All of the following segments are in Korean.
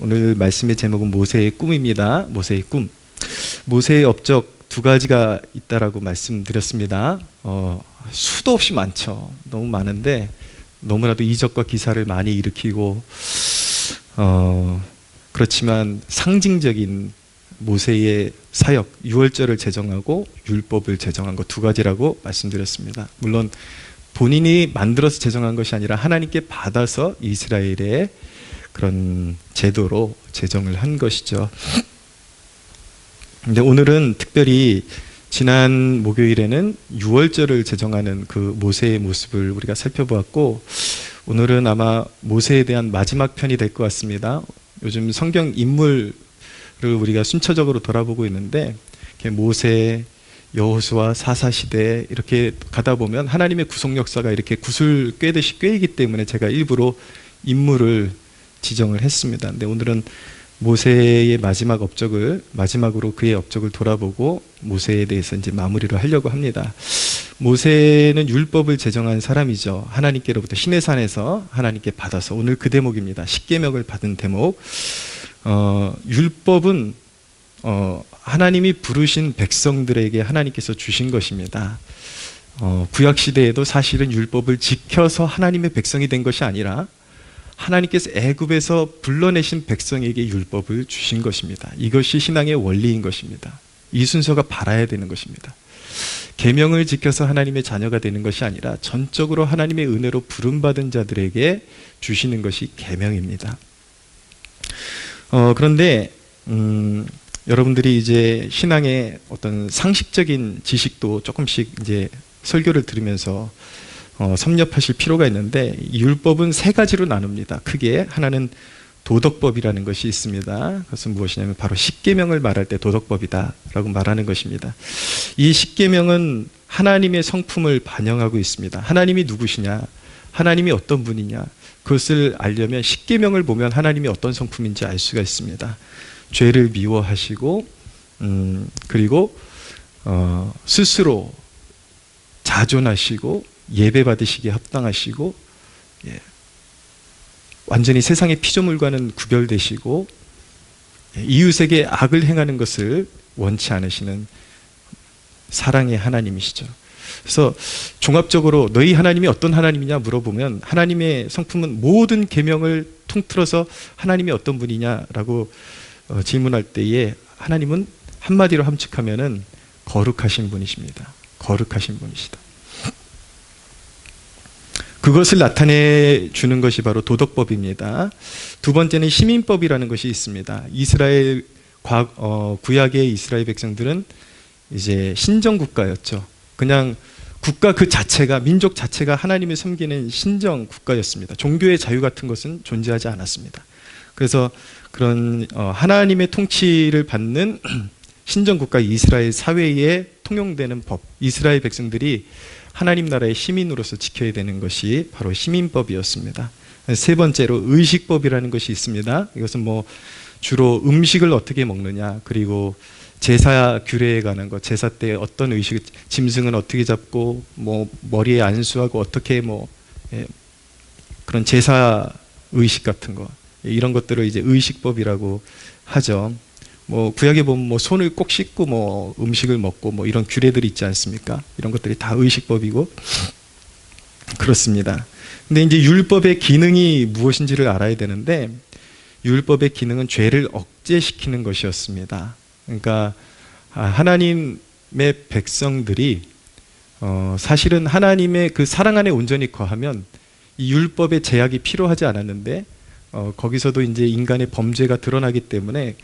오늘 말씀의 제목은 모세의 꿈입니다. 모세의 꿈. 모세의 업적 두 가지가 있다라고 말씀드렸습니다. 수도 없이 많죠. 너무 많은데 너무나도 이적과 기사를 많이 일으키고 그렇지만 상징적인 모세의 사역, 유월절을 제정하고 율법을 제정한 것 두 가지라고 말씀드렸습니다. 물론 본인이 만들어서 제정한 것이 아니라 하나님께 받아서 이스라엘의 그런 제도로 제정을 한 것이죠. 근데 오늘은 특별히 지난 목요일에는 유월절을 제정하는 그 모세의 모습을 우리가 살펴보았고, 오늘은 아마 모세에 대한 마지막 편이 될 것 같습니다. 요즘 성경 인물을 우리가 순차적으로 돌아보고 있는데, 모세, 여호수아, 사사시대 이렇게 가다 보면 하나님의 구속 역사가 이렇게 구슬 꿰듯이 꿰이기 때문에 제가 일부러 인물을 지정을 했습니다. 근데 오늘은 모세의 마지막으로 그의 업적을 돌아보고 모세에 대해서 이제 마무리를 하려고 합니다. 모세는 율법을 제정한 사람이죠. 하나님께로부터 시내산에서 하나님께 받아서, 오늘 그 대목입니다. 십계명을 받은 대목. 율법은 하나님이 부르신 백성들에게 하나님께서 주신 것입니다. 구약시대에도 사실은 율법을 지켜서 하나님의 백성이 된 것이 아니라 하나님께서 애굽에서 불러내신 백성에게 율법을 주신 것입니다. 이것이 신앙의 원리인 것입니다. 이 순서가 바라야 되는 것입니다. 계명을 지켜서 하나님의 자녀가 되는 것이 아니라 전적으로 하나님의 은혜로 부름받은 자들에게 주시는 것이 계명입니다. 그런데 여러분들이 이제 신앙의 어떤 상식적인 지식도 조금씩 이제 설교를 들으면서 섭렵하실 필요가 있는데, 율법은 세 가지로 나눕니다. 크게 하나는 도덕법이라는 것이 있습니다. 그것은 무엇이냐면 바로 십계명을 말할 때 도덕법이다라고 말하는 것입니다. 이 십계명은 하나님의 성품을 반영하고 있습니다. 하나님이 누구시냐, 하나님이 어떤 분이냐, 그것을 알려면 십계명을 보면 하나님이 어떤 성품인지 알 수가 있습니다. 죄를 미워하시고 그리고 스스로 자존하시고 예배 받으시기에 합당하시고, 완전히 세상의 피조물과는 구별되시고, 이웃에게 악을 행하는 것을 원치 않으시는 사랑의 하나님이시죠. 그래서 종합적으로 너희 하나님이 어떤 하나님이냐 물어보면, 하나님의 성품은 모든 계명을 통틀어서 하나님이 어떤 분이냐라고 질문할 때에 하나님은 한마디로 함축하면은 거룩하신 분이십니다. 거룩하신 분이시다. 그것을 나타내 주는 것이 바로 도덕법입니다. 두 번째는 시민법이라는 것이 있습니다. 이스라엘 구약의 이스라엘 백성들은 이제 신정국가였죠. 그냥 국가 그 자체가, 민족 자체가 하나님을 섬기는 신정 국가였습니다. 종교의 자유 같은 것은 존재하지 않았습니다. 그래서 그런 하나님의 통치를 받는 신정국가 이스라엘 사회에 통용되는 법, 이스라엘 백성들이 하나님 나라의 시민으로서 지켜야 되는 것이 바로 시민법이었습니다. 세 번째로 의식법이라는 것이 있습니다. 이것은 뭐 주로 음식을 어떻게 먹느냐, 그리고 제사 규례에 관한 것, 제사 때 어떤 의식, 짐승은 어떻게 잡고, 뭐 머리에 안수하고 어떻게 그런 제사 의식 같은 거, 이런 것들을 이제 의식법이라고 하죠. 뭐 구약에 보면 뭐 손을 꼭 씻고 뭐 음식을 먹고 뭐 이런 규례들이 있지 않습니까? 이런 것들이 다 의식법이고 그렇습니다. 근데 이제 율법의 기능이 무엇인지를 알아야 되는데, 율법의 기능은 죄를 억제시키는 것이었습니다. 그러니까 하나님의 백성들이 사실은 하나님의 그 사랑 안에 온전히 거하면 이 율법의 제약이 필요하지 않았는데, 거기서도 이제 인간의 범죄가 드러나기 때문에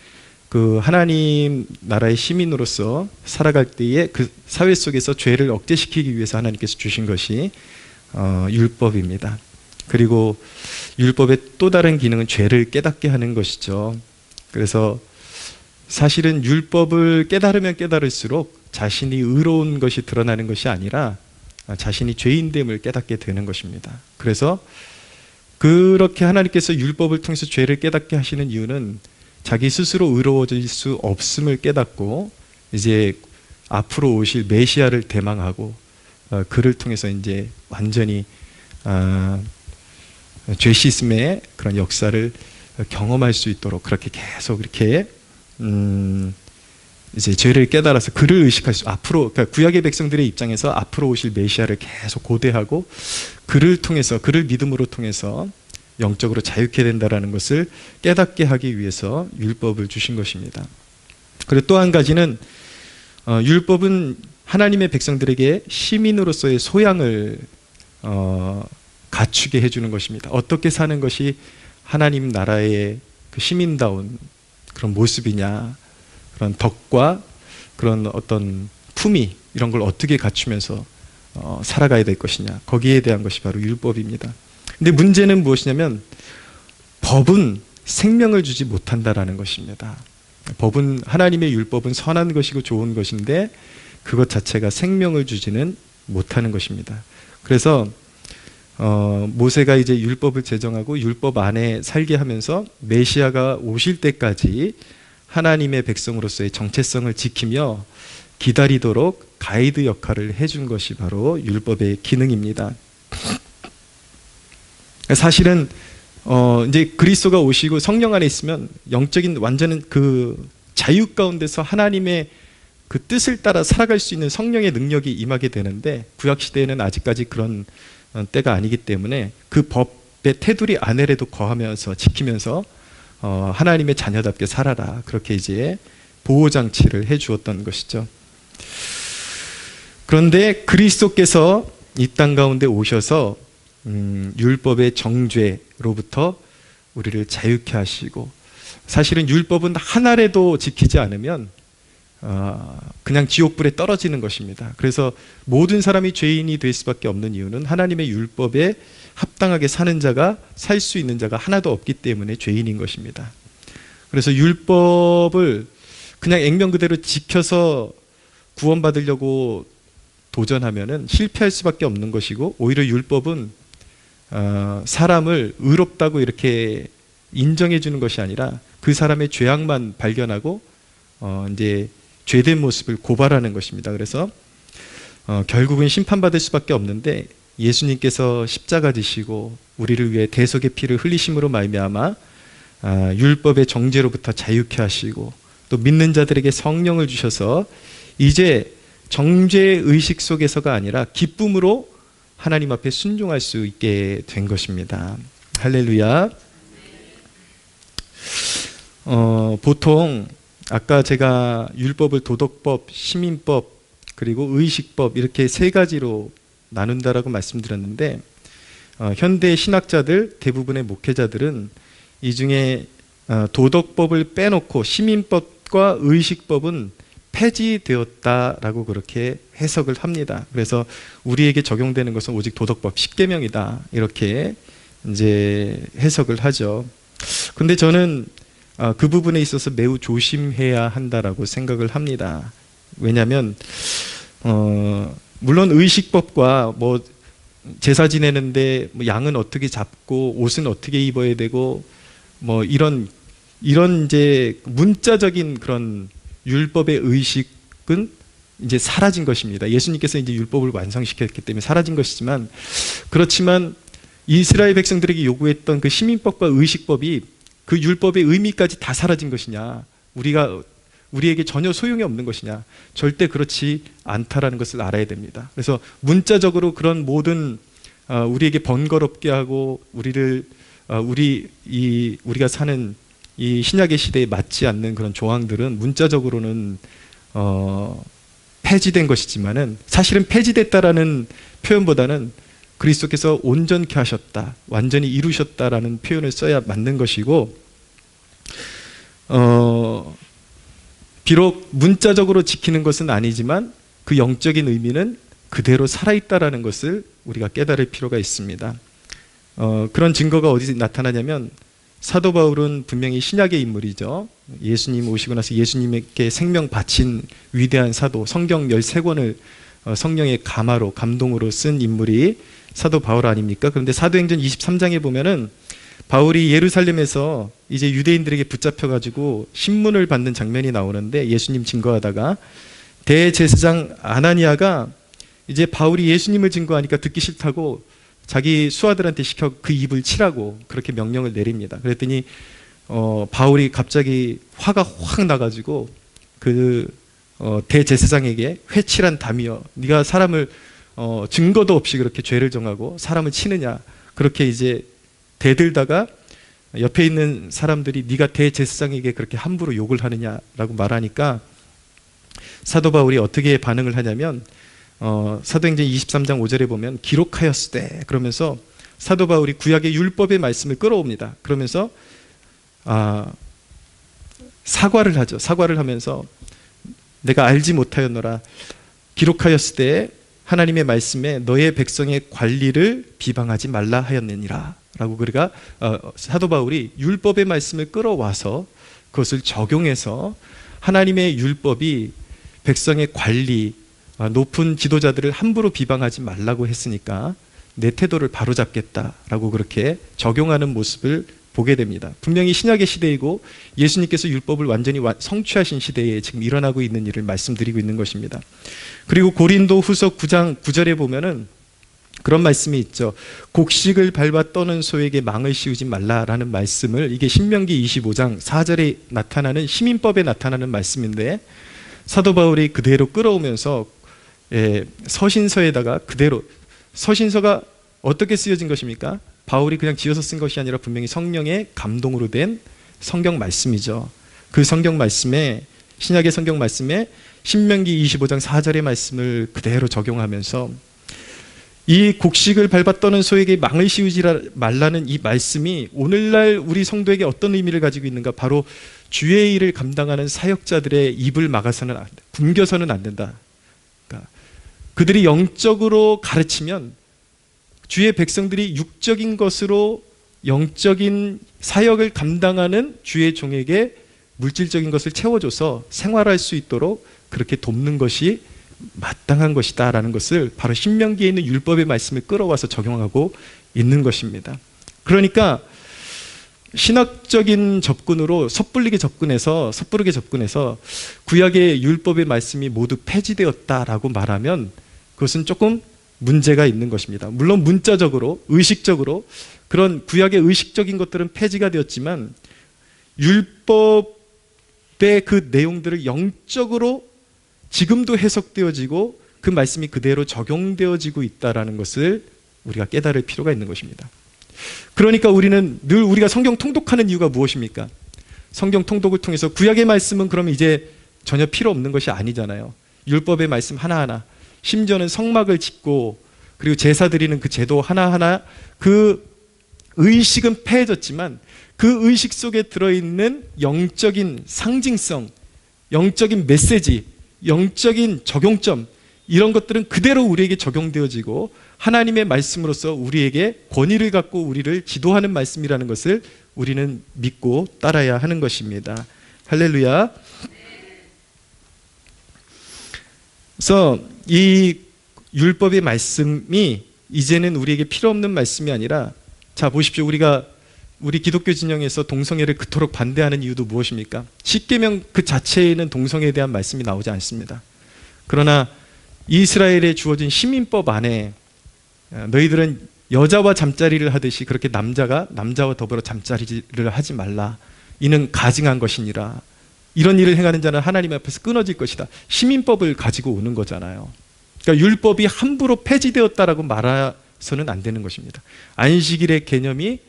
그 하나님 나라의 시민으로서 살아갈 때에 그 사회 속에서 죄를 억제시키기 위해서 하나님께서 주신 것이 율법입니다. 그리고 율법의 또 다른 기능은 죄를 깨닫게 하는 것이죠. 그래서 사실은 율법을 깨달으면 깨달을수록 자신이 의로운 것이 드러나는 것이 아니라 자신이 죄인됨을 깨닫게 되는 것입니다. 그래서 그렇게 하나님께서 율법을 통해서 죄를 깨닫게 하시는 이유는 자기 스스로 의로워질 수 없음을 깨닫고 이제 앞으로 오실 메시아를 대망하고 그를 통해서 이제 완전히 죄 씻음의 그런 역사를 경험할 수 있도록 그렇게 계속 이렇게 이제 죄를 깨달아서 그를 의식할 수, 앞으로, 그러니까 구약의 백성들의 입장에서 앞으로 오실 메시아를 계속 고대하고 그를 통해서, 그를 믿음으로 통해서 영적으로 자유케 된다라는 것을 깨닫게 하기 위해서 율법을 주신 것입니다. 그리고 또 한 가지는 율법은 하나님의 백성들에게 시민으로서의 소양을 갖추게 해주는 것입니다. 어떻게 사는 것이 하나님 나라의 그 시민다운 그런 모습이냐, 그런 덕과 그런 어떤 품위, 이런 걸 어떻게 갖추면서 살아가야 될 것이냐, 거기에 대한 것이 바로 율법입니다. 근데 문제는 무엇이냐면 법은 생명을 주지 못한다라는 것입니다. 법은, 하나님의 율법은 선한 것이고 좋은 것인데 그것 자체가 생명을 주지는 못하는 것입니다. 그래서 모세가 이제 율법을 제정하고 율법 안에 살게 하면서 메시아가 오실 때까지 하나님의 백성으로서의 정체성을 지키며 기다리도록 가이드 역할을 해준 것이 바로 율법의 기능입니다. 사실은 이제 그리스도가 오시고 성령 안에 있으면 영적인 완전한 그 자유 가운데서 하나님의 그 뜻을 따라 살아갈 수 있는 성령의 능력이 임하게 되는데, 구약 시대에는 아직까지 그런 때가 아니기 때문에 그 법의 테두리 안에라도 거하면서 지키면서 하나님의 자녀답게 살아라, 그렇게 이제 보호장치를 해 주었던 것이죠. 그런데 그리스도께서 이 땅 가운데 오셔서 율법의 정죄로부터 우리를 자유케 하시고, 사실은 율법은 하나라도 지키지 않으면 그냥 지옥불에 떨어지는 것입니다. 그래서 모든 사람이 죄인이 될 수밖에 없는 이유는 하나님의 율법에 합당하게 사는 자가, 살 수 있는 자가 하나도 없기 때문에 죄인인 것입니다. 그래서 율법을 그냥 액면 그대로 지켜서 구원받으려고 도전하면은 실패할 수밖에 없는 것이고, 오히려 율법은 사람을 의롭다고 이렇게 인정해 주는 것이 아니라 그 사람의 죄악만 발견하고 이제 죄된 모습을 고발하는 것입니다. 그래서 결국은 심판받을 수밖에 없는데, 예수님께서 십자가 지시고 우리를 위해 대속의 피를 흘리심으로 말미암아 율법의 정죄로부터 자유케 하시고, 또 믿는 자들에게 성령을 주셔서 이제 정죄의 의식 속에서가 아니라 기쁨으로 하나님 앞에 순종할 수 있게 된 것입니다. 할렐루야. 보통 아까 제가 율법을 도덕법, 시민법, 그리고 의식법, 이렇게 세 가지로 나눈다라고 말씀드렸는데, 현대 신학자들, 대부분의 목회자들은 이 중에 도덕법을 빼놓고 시민법과 의식법은 폐지되었다라고 그렇게 해석을 합니다. 그래서 우리에게 적용되는 것은 오직 도덕법, 십계명이다, 이렇게 이제 해석을 하죠. 근데 저는 그 부분에 있어서 매우 조심해야 한다라고 생각을 합니다. 왜냐하면 물론 의식법과 뭐 제사 지내는데 뭐 양은 어떻게 잡고 옷은 어떻게 입어야 되고 뭐 이런 이제 문자적인 그런 율법의 의식은 이제 사라진 것입니다. 예수님께서 이제 율법을 완성시켰기 때문에 사라진 것이지만, 그렇지만 이스라엘 백성들에게 요구했던 그 시민법과 의식법이 그 율법의 의미까지 다 사라진 것이냐, 우리에게 전혀 소용이 없는 것이냐, 절대 그렇지 않다라는 것을 알아야 됩니다. 그래서 문자적으로 그런 모든 우리에게 번거롭게 하고 우리가 사는 이 신약의 시대에 맞지 않는 그런 조항들은 문자적으로는 폐지된 것이지만은, 사실은 폐지됐다라는 표현보다는 그리스도께서 온전케 하셨다, 완전히 이루셨다라는 표현을 써야 맞는 것이고, 비록 문자적으로 지키는 것은 아니지만 그 영적인 의미는 그대로 살아있다라는 것을 우리가 깨달을 필요가 있습니다. 그런 증거가 어디서 나타나냐면, 사도 바울은 분명히 신약의 인물이죠. 예수님 오시고 나서 예수님께 생명 바친 위대한 사도, 성경 13권을 성령의 감화로, 감동으로 쓴 인물이 사도 바울 아닙니까? 그런데 사도행전 23장에 보면은 바울이 예루살렘에서 이제 유대인들에게 붙잡혀가지고 신문을 받는 장면이 나오는데, 예수님 증거하다가 대제사장 아나니아가 이제 바울이 예수님을 증거하니까 듣기 싫다고 자기 수하들한테 시켜 그 입을 치라고 그렇게 명령을 내립니다. 그랬더니 바울이 갑자기 화가 확 나가지고 그 대제사장에게 회칠한 담이여, 네가 사람을 증거도 없이 그렇게 죄를 정하고 사람을 치느냐, 그렇게 이제 대들다가 옆에 있는 사람들이 네가 대제사장에게 그렇게 함부로 욕을 하느냐라고 말하니까 사도 바울이 어떻게 반응을 하냐면 사도행전 23장 5절에 보면 기록하였으되 그러면서 사도 바울이 구약의 율법의 말씀을 끌어옵니다. 그러면서 사과를 하죠. 사과를 하면서 내가 알지 못하였노라. 기록하였으되 하나님의 말씀에 너의 백성의 관리를 비방하지 말라 하였느니라 라고, 그러니까 사도 바울이 율법의 말씀을 끌어와서 그것을 적용해서 하나님의 율법이 백성의 관리, 높은 지도자들을 함부로 비방하지 말라고 했으니까 내 태도를 바로잡겠다라고 그렇게 적용하는 모습을 보게 됩니다. 분명히 신약의 시대이고 예수님께서 율법을 완전히 성취하신 시대에 지금 일어나고 있는 일을 말씀드리고 있는 것입니다. 그리고 고린도 후서 9장 9절에 보면은 그런 말씀이 있죠. 곡식을 밟아 떠는 소에게 망을 씌우지 말라라는 말씀을, 이게 신명기 25장 4절에 나타나는 시민법에 나타나는 말씀인데 사도 바울이 그대로 끌어오면서 서신서에다가 그대로, 서신서가 어떻게 쓰여진 것입니까? 바울이 그냥 지어서 쓴 것이 아니라 분명히 성령의 감동으로 된 성경 말씀이죠. 그 성경 말씀에, 신약의 성경 말씀에 신명기 25장 4절의 말씀을 그대로 적용하면서 이 곡식을 밟아 떠는 소에게 망을 씌우지 말라는 이 말씀이 오늘날 우리 성도에게 어떤 의미를 가지고 있는가? 바로 주의 일을 감당하는 사역자들의 입을 막아서는 안 돼, 굶겨서는 안 된다. 그러니까 그들이 영적으로 가르치면 주의 백성들이 육적인 것으로 영적인 사역을 감당하는 주의 종에게 물질적인 것을 채워줘서 생활할 수 있도록 그렇게 돕는 것이 마땅한 것이다 라는 것을 바로 신명기에 있는 율법의 말씀을 끌어와서 적용하고 있는 것입니다. 그러니까 신학적인 접근으로 섣부르게 접근해서 구약의 율법의 말씀이 모두 폐지되었다라고 말하면 그것은 조금 문제가 있는 것입니다. 물론 문자적으로, 의식적으로 그런 구약의 의식적인 것들은 폐지가 되었지만 율법의 그 내용들을 영적으로 지금도 해석되어지고 그 말씀이 그대로 적용되어지고 있다는 것을 우리가 깨달을 필요가 있는 것입니다. 그러니까 우리는 늘 우리가 성경 통독하는 이유가 무엇입니까? 성경 통독을 통해서 구약의 말씀은 그러면 이제 전혀 필요 없는 것이 아니잖아요. 율법의 말씀 하나하나, 심지어는 성막을 짓고 그리고 제사 드리는 그 제도 하나하나, 그 의식은 폐해졌지만 그 의식 속에 들어있는 영적인 상징성, 영적인 메시지, 영적인 적용점, 이런 것들은 그대로 우리에게 적용되어지고 하나님의 말씀으로서 우리에게 권위를 갖고 우리를 지도하는 말씀이라는 것을 우리는 믿고 따라야 하는 것입니다. 할렐루야. 그래서 이 율법의 말씀이 이제는 우리에게 필요 없는 말씀이 아니라, 자 보십시오. 우리 기독교 진영에서 동성애를 그토록 반대하는 이유도 무엇입니까? 십계명 그 자체에는 동성애에 대한 말씀이 나오지 않습니다. 그러나 이스라엘에 주어진 시민법 안에 너희들은 여자와 잠자리를 하듯이 그렇게 남자가 남자와 더불어 잠자리를 하지 말라. 이는 가증한 것이니라. 이런 일을 행하는 자는 하나님 앞에서 끊어질 것이다. 시민법을 가지고 오는 거잖아요. 그러니까 율법이 함부로 폐지되었다라고 말해서는 안 되는 것입니다. 안식일의 개념이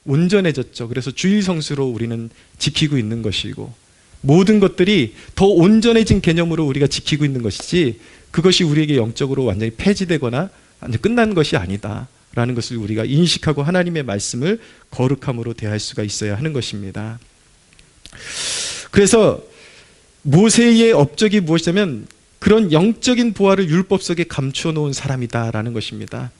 온전해졌죠. 그래서 주일 성수로 우리는 지키고 있는 것이고, 모든 것들이 더 온전해진 개념으로 우리가 지키고 있는 것이지 그것이 우리에게 영적으로 완전히 폐지되거나 완전히 끝난 것이 아니다 라는 것을 우리가 인식하고 하나님의 말씀을 거룩함으로 대할 수가 있어야 하는 것입니다. 그래서 모세의 업적이 무엇이냐면 그런 영적인 보화를 율법 속에 감추어 놓은 사람이다라는 것입니다.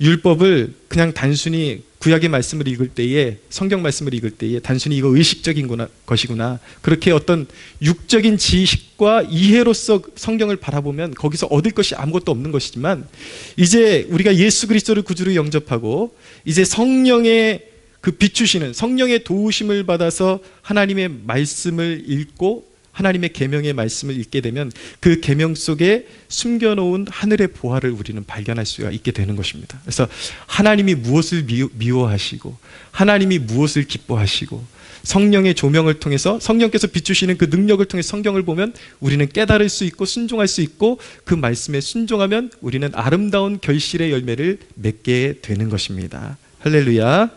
율법을 그냥 단순히 구약의 말씀을 읽을 때에, 성경 말씀을 읽을 때에 단순히 이거 의식적인 것이구나, 그렇게 어떤 육적인 지식과 이해로서 성경을 바라보면 거기서 얻을 것이 아무것도 없는 것이지만, 이제 우리가 예수 그리스도를 구주로 영접하고 이제 성령의 그 비추시는 성령의 도우심을 받아서 하나님의 말씀을 읽고 하나님의 계명의 말씀을 읽게 되면 그 계명 속에 숨겨놓은 하늘의 보화를 우리는 발견할 수가 있게 되는 것입니다. 그래서 하나님이 무엇을 미워하시고 하나님이 무엇을 기뻐하시고 성령의 조명을 통해서 성령께서 비추시는 그 능력을 통해 성경을 보면 우리는 깨달을 수 있고 순종할 수 있고 그 말씀에 순종하면 우리는 아름다운 결실의 열매를 맺게 되는 것입니다. 할렐루야.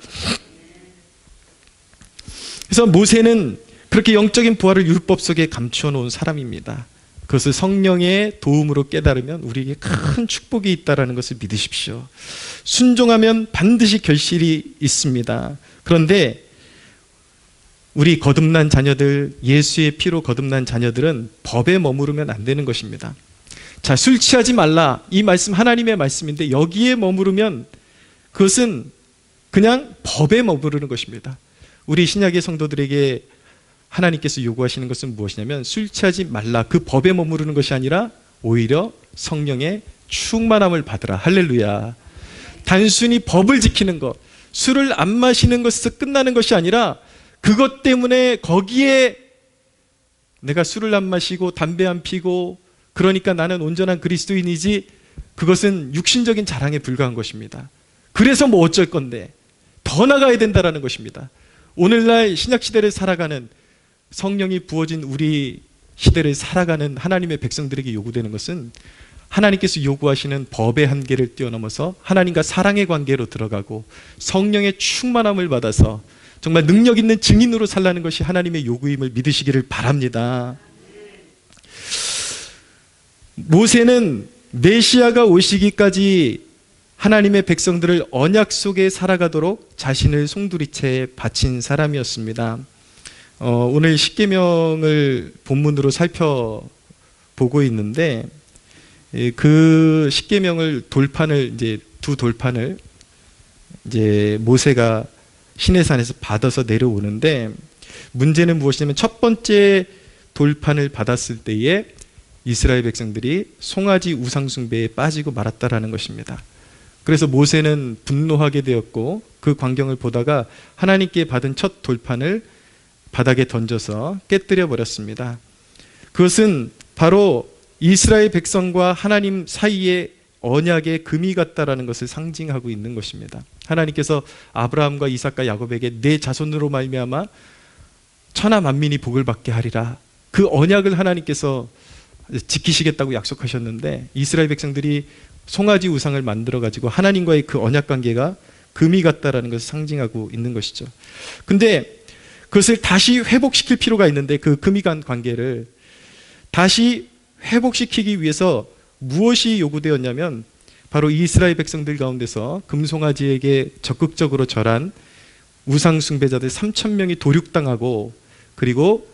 그래서 모세는 그렇게 영적인 부활을 율법 속에 감추어 놓은 사람입니다. 그것을 성령의 도움으로 깨달으면 우리에게 큰 축복이 있다는 것을 믿으십시오. 순종하면 반드시 결실이 있습니다. 그런데 우리 거듭난 자녀들, 예수의 피로 거듭난 자녀들은 법에 머무르면 안 되는 것입니다. 자, 술 취하지 말라. 이 말씀 하나님의 말씀인데 여기에 머무르면 그것은 그냥 법에 머무르는 것입니다. 우리 신약의 성도들에게 하나님께서 요구하시는 것은 무엇이냐면 술 취하지 말라. 그 법에 머무르는 것이 아니라 오히려 성령의 충만함을 받으라. 할렐루야. 단순히 법을 지키는 것, 술을 안 마시는 것에서 끝나는 것이 아니라 그것 때문에 거기에 내가 술을 안 마시고 담배 안 피고 그러니까 나는 온전한 그리스도인이지, 그것은 육신적인 자랑에 불과한 것입니다. 그래서 뭐 어쩔 건데 더 나가야 된다는 것입니다. 오늘날 신약시대를 살아가는 성령이 부어진 우리 시대를 살아가는 하나님의 백성들에게 요구되는 것은 하나님께서 요구하시는 법의 한계를 뛰어넘어서 하나님과 사랑의 관계로 들어가고 성령의 충만함을 받아서 정말 능력 있는 증인으로 살라는 것이 하나님의 요구임을 믿으시기를 바랍니다. 모세는 메시아가 오시기까지 하나님의 백성들을 언약 속에 살아가도록 자신을 송두리째 바친 사람이었습니다. 오늘 십계명을 본문으로 살펴보고 있는데 그 십계명을 두 돌판을 모세가 시내산에서 받아서 내려오는데 문제는 무엇이냐면 첫 번째 돌판을 받았을 때에 이스라엘 백성들이 송아지 우상숭배에 빠지고 말았다라는 것입니다. 그래서 모세는 분노하게 되었고 그 광경을 보다가 하나님께 받은 첫 돌판을 바닥에 던져서 깨뜨려 버렸습니다. 그것은 바로 이스라엘 백성과 하나님 사이의 언약의 금이 같다라는 것을 상징하고 있는 것입니다. 하나님께서 아브라함과 이삭과 야곱에게 내 자손으로 말미암아 천하 만민이 복을 받게 하리라. 그 언약을 하나님께서 지키시겠다고 약속하셨는데 이스라엘 백성들이 송아지 우상을 만들어 가지고 하나님과의 그 언약 관계가 금이 같다라는 것을 상징하고 있는 것이죠. 근데 그것을 다시 회복시킬 필요가 있는데 그 금이 간 관계를 다시 회복시키기 위해서 무엇이 요구되었냐면 바로 이스라엘 백성들 가운데서 금송아지에게 적극적으로 절한 우상 숭배자들 3,000명이 도륙당하고 그리고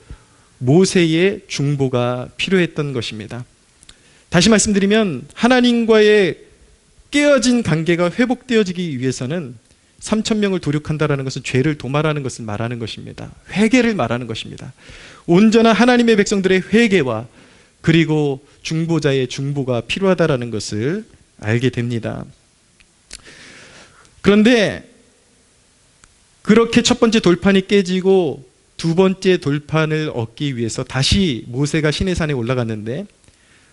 모세의 중보가 필요했던 것입니다. 다시 말씀드리면 하나님과의 깨어진 관계가 회복되어지기 위해서는 3,000명을 도륙한다는 것은 죄를 도말하는 것을 말하는 것입니다. 회개를 말하는 것입니다. 온전한 하나님의 백성들의 회개와 그리고 중보자의 중보가 필요하다는 것을 알게 됩니다. 그런데 그렇게 첫 번째 돌판이 깨지고 두 번째 돌판을 얻기 위해서 다시 모세가 시내산에 올라갔는데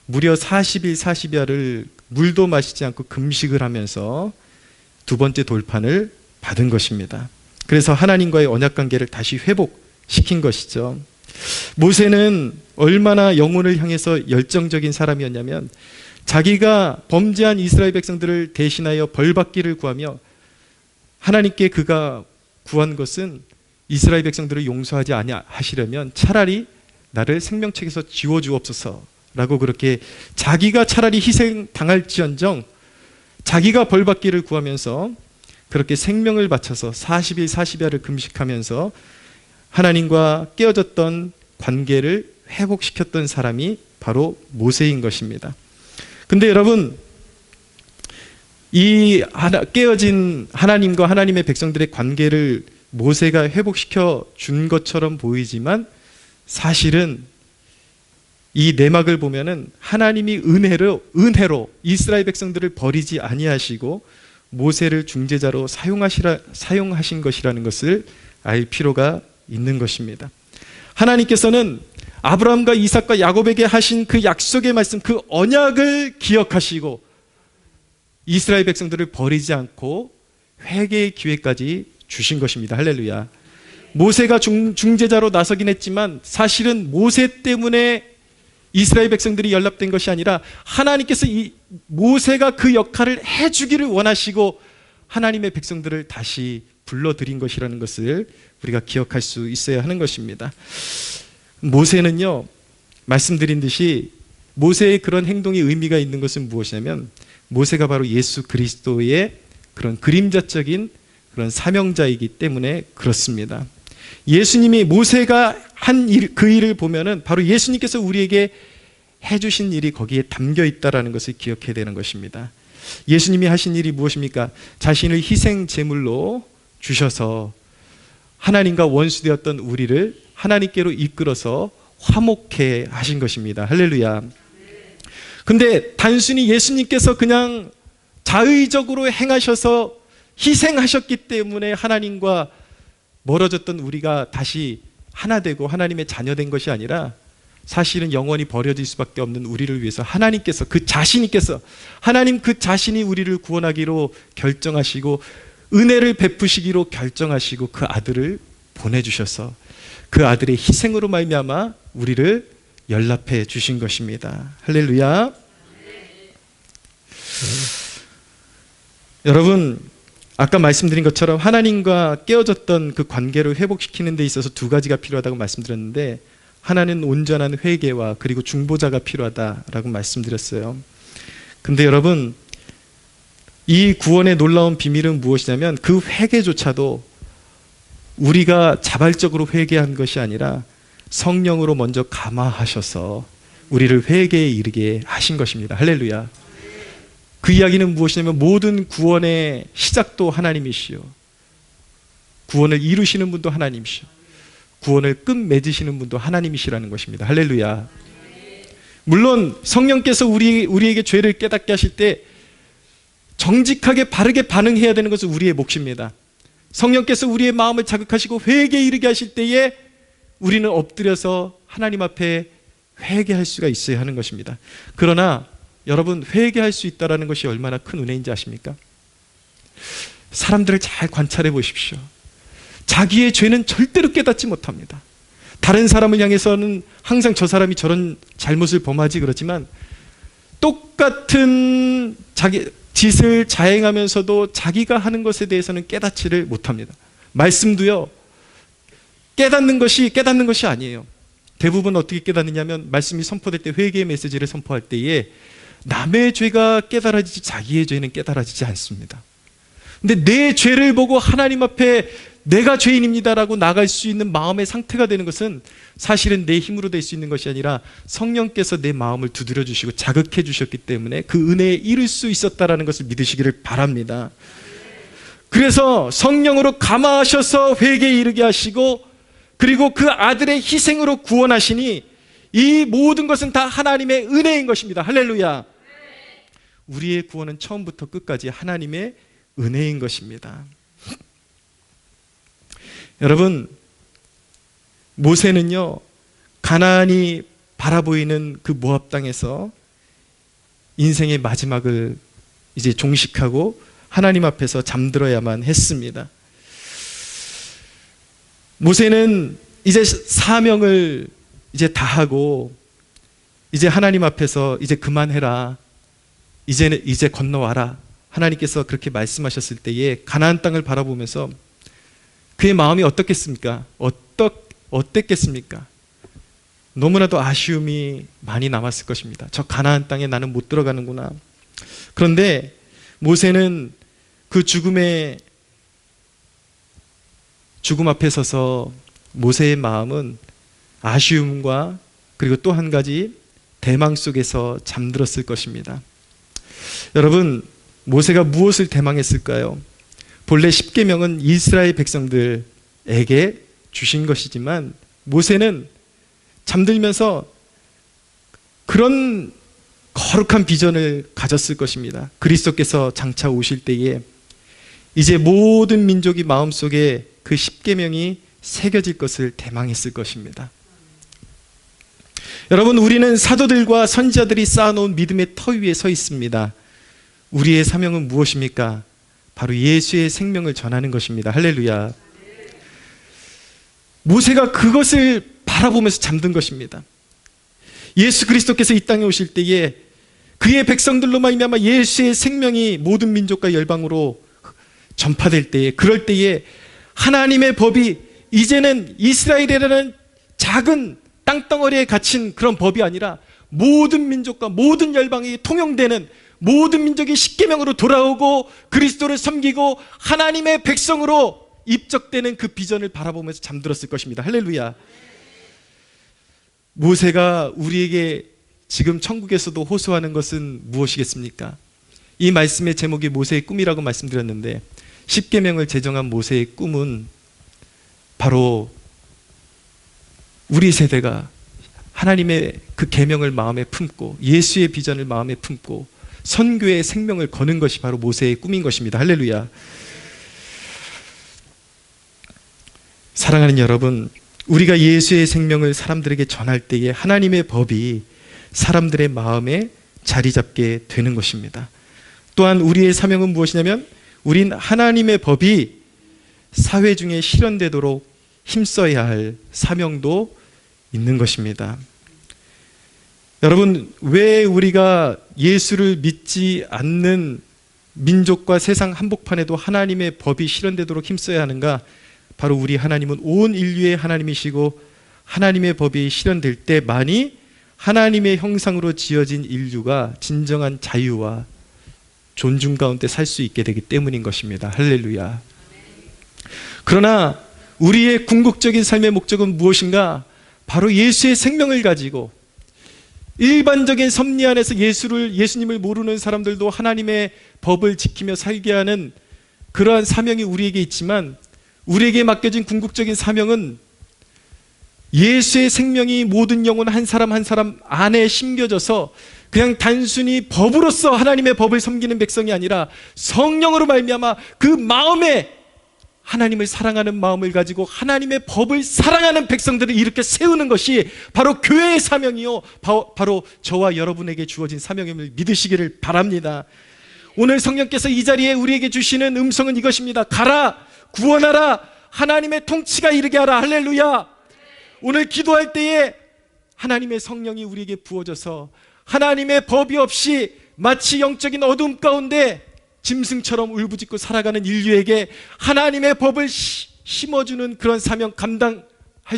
무려 40일 40야를 물도 마시지 않고 금식을 하면서 두 번째 돌판을 받은 것입니다. 그래서 하나님과의 언약관계를 다시 회복시킨 것이죠. 모세는 얼마나 영혼을 향해서 열정적인 사람이었냐면 자기가 범죄한 이스라엘 백성들을 대신하여 벌받기를 구하며 하나님께 그가 구한 것은 이스라엘 백성들을 용서하지 아니하시려면 차라리 나를 생명책에서 지워주옵소서라고 그렇게 자기가 차라리 희생당할지언정 자기가 벌받기를 구하면서 그렇게 생명을 바쳐서 40일 40야를 금식하면서 하나님과 깨어졌던 관계를 회복시켰던 사람이 바로 모세인 것입니다. 근데 여러분, 이 깨어진 하나님과 하나님의 백성들의 관계를 모세가 회복시켜 준 것처럼 보이지만 사실은 이 내막을 보면은 하나님이 은혜로 이스라엘 백성들을 버리지 아니하시고 모세를 중재자로 사용하신 것이라는 것을 알 필요가 있는 것입니다. 하나님께서는 아브라함과 이삭과 야곱에게 하신 그 약속의 말씀, 그 언약을 기억하시고 이스라엘 백성들을 버리지 않고 회개의 기회까지 주신 것입니다. 할렐루야. 모세가 중재자로 나서긴 했지만 사실은 모세 때문에 이스라엘 백성들이 연락된 것이 아니라 하나님께서 모세가 그 역할을 해주기를 원하시고 하나님의 백성들을 다시 불러들인 것이라는 것을 우리가 기억할 수 있어야 하는 것입니다. 모세는요, 말씀드린 듯이 모세의 그런 행동이 의미가 있는 것은 무엇이냐면 모세가 바로 예수 그리스도의 그런 그림자적인 그런 사명자이기 때문에 그렇습니다. 예수님이 모세가 한 그 일을 보면은 바로 예수님께서 우리에게 해주신 일이 거기에 담겨 있다는 것을 기억해야 되는 것입니다. 예수님이 하신 일이 무엇입니까? 자신을 희생 제물로 주셔서 하나님과 원수되었던 우리를 하나님께로 이끌어서 화목해 하신 것입니다. 할렐루야. 근데 단순히 예수님께서 그냥 자의적으로 행하셔서 희생하셨기 때문에 하나님과 멀어졌던 우리가 다시 하나 되고 하나님의 자녀된 것이 아니라 사실은 영원히 버려질 수밖에 없는 우리를 위해서 하나님께서 하나님 그 자신이 우리를 구원하기로 결정하시고 은혜를 베푸시기로 결정하시고 그 아들을 보내주셔서 그 아들의 희생으로 말미암아 우리를 연락해 주신 것입니다. 할렐루야. 여러분, 아까 말씀드린 것처럼 하나님과 깨어졌던 그 관계를 회복시키는 데 있어서 두 가지가 필요하다고 말씀드렸는데 하나는 온전한 회개와 그리고 중보자가 필요하다라고 말씀드렸어요. 근데 여러분, 이 구원의 놀라운 비밀은 무엇이냐면 그 회개조차도 우리가 자발적으로 회개한 것이 아니라 성령으로 먼저 감화하셔서 우리를 회개에 이르게 하신 것입니다. 할렐루야. 그 이야기는 무엇이냐면 모든 구원의 시작도 하나님이시요, 구원을 이루시는 분도 하나님이시요, 구원을 끝맺으시는 분도 하나님이시라는 것입니다. 할렐루야. 물론 성령께서 우리에게 죄를 깨닫게 하실 때 정직하게 바르게 반응해야 되는 것은 우리의 몫입니다. 성령께서 우리의 마음을 자극하시고 회개에 이르게 하실 때에 우리는 엎드려서 하나님 앞에 회개할 수가 있어야 하는 것입니다. 그러나 여러분, 회개할 수 있다는 것이 얼마나 큰 은혜인지 아십니까? 사람들을 잘 관찰해 보십시오. 자기의 죄는 절대로 깨닫지 못합니다. 다른 사람을 향해서는 항상 저 사람이 저런 잘못을 범하지 그렇지만 똑같은 자기 짓을 자행하면서도 자기가 하는 것에 대해서는 깨닫지를 못합니다. 말씀도요, 깨닫는 것이 아니에요. 대부분 어떻게 깨닫느냐면 말씀이 선포될 때, 회개의 메시지를 선포할 때에 남의 죄가 깨달아지지 자기의 죄는 깨달아지지 않습니다. 근데 내 죄를 보고 하나님 앞에 내가 죄인입니다라고 나갈 수 있는 마음의 상태가 되는 것은 사실은 내 힘으로 될 수 있는 것이 아니라 성령께서 내 마음을 두드려 주시고 자극해 주셨기 때문에 그 은혜에 이를 수 있었다라는 것을 믿으시기를 바랍니다. 그래서 성령으로 감화하셔서 회개에 이르게 하시고 그리고 그 아들의 희생으로 구원하시니 이 모든 것은 다 하나님의 은혜인 것입니다. 할렐루야. 우리의 구원은 처음부터 끝까지 하나님의 은혜인 것입니다. 여러분, 모세는요, 가나안이 바라보이는 그 모압 땅에서 인생의 마지막을 이제 종식하고 하나님 앞에서 잠들어야만 했습니다. 모세는 이제 사명을 이제 다하고 이제 하나님 앞에서 이제 그만해라, 이제 건너와라, 하나님께서 그렇게 말씀하셨을 때에 가나안 땅을 바라보면서 그의 마음이 어떻겠습니까? 어땠겠습니까? 너무나도 아쉬움이 많이 남았을 것입니다. 저 가나안 땅에 나는 못 들어가는구나. 그런데 모세는 그 죽음 앞에 서서 모세의 마음은 아쉬움과 그리고 또 한 가지 대망 속에서 잠들었을 것입니다. 여러분, 모세가 무엇을 대망했을까요? 본래 십계명은 이스라엘 백성들에게 주신 것이지만 모세는 잠들면서 그런 거룩한 비전을 가졌을 것입니다. 그리스도께서 장차 오실 때에 이제 모든 민족이 마음속에 그 십계명이 새겨질 것을 대망했을 것입니다. 여러분, 우리는 사도들과 선지자들이 쌓아놓은 믿음의 터 위에 서 있습니다. 우리의 사명은 무엇입니까? 바로 예수의 생명을 전하는 것입니다. 할렐루야. 모세가 그것을 바라보면서 잠든 것입니다. 예수 그리스도께서 이 땅에 오실 때에 그의 백성들로 말미암아 예수의 생명이 모든 민족과 열방으로 전파될 때에, 그럴 때에 하나님의 법이 이제는 이스라엘이라는 작은 땅덩어리에 갇힌 그런 법이 아니라 모든 민족과 모든 열방이 통용되는, 모든 민족이 십계명으로 돌아오고 그리스도를 섬기고 하나님의 백성으로 입적되는 그 비전을 바라보면서 잠들었을 것입니다. 할렐루야. 모세가 우리에게 지금 천국에서도 호소하는 것은 무엇이겠습니까? 이 말씀의 제목이 모세의 꿈이라고 말씀드렸는데, 십계명을 제정한 모세의 꿈은 바로 우리 세대가 하나님의 그 계명을 마음에 품고 예수의 비전을 마음에 품고 선교의 생명을 거는 것이 바로 모세의 꿈인 것입니다. 할렐루야. 사랑하는 여러분, 우리가 예수의 생명을 사람들에게 전할 때에 하나님의 법이 사람들의 마음에 자리 잡게 되는 것입니다. 또한 우리의 사명은 무엇이냐면, 우린 하나님의 법이 사회 중에 실현되도록 힘써야 할 사명도 있는 것입니다. 여러분, 왜 우리가 예수를 믿지 않는 민족과 세상 한복판에도 하나님의 법이 실현되도록 힘써야 하는가? 바로 우리 하나님은 온 인류의 하나님이시고 하나님의 법이 실현될 때만이 하나님의 형상으로 지어진 인류가 진정한 자유와 존중 가운데 살 수 있게 되기 때문인 것입니다. 할렐루야. 그러나 우리의 궁극적인 삶의 목적은 무엇인가? 바로 예수의 생명을 가지고 일반적인 섭리 안에서 예수님을 모르는 사람들도 하나님의 법을 지키며 살게 하는 그러한 사명이 우리에게 있지만, 우리에게 맡겨진 궁극적인 사명은 예수의 생명이 모든 영혼 한 사람 한 사람 안에 심겨져서 그냥 단순히 법으로서 하나님의 법을 섬기는 백성이 아니라 성령으로 말미암아 그 마음에 하나님을 사랑하는 마음을 가지고 하나님의 법을 사랑하는 백성들을 일으켜 세우는 것이 바로 교회의 사명이요, 바로 저와 여러분에게 주어진 사명임을 믿으시기를 바랍니다. 오늘 성령께서 이 자리에 우리에게 주시는 음성은 이것입니다. 가라, 구원하라, 하나님의 통치가 이르게 하라. 할렐루야. 오늘 기도할 때에 하나님의 성령이 우리에게 부어져서 하나님의 법이 없이 마치 영적인 어둠 가운데 짐승처럼 울부짖고 살아가는 인류에게 하나님의 법을 심어주는 그런 사명 감당할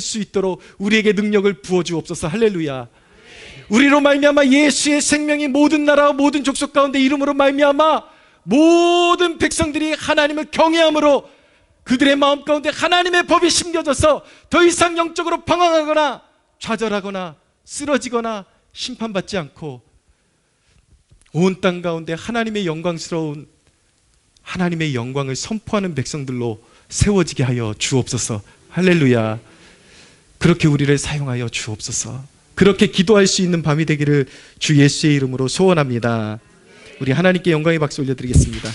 수 있도록 우리에게 능력을 부어주옵소서. 할렐루야. 우리로 말미암아 예수의 생명이 모든 나라와 모든 족속 가운데 이름으로 말미암아 모든 백성들이 하나님을 경외함으로 그들의 마음 가운데 하나님의 법이 심겨져서 더 이상 영적으로 방황하거나 좌절하거나 쓰러지거나 심판받지 않고 온 땅 가운데 하나님의 영광스러운 하나님의 영광을 선포하는 백성들로 세워지게 하여 주옵소서. 할렐루야. 그렇게 우리를 사용하여 주옵소서. 그렇게 기도할 수 있는 밤이 되기를 주 예수의 이름으로 소원합니다. 우리 하나님께 영광의 박수 올려드리겠습니다.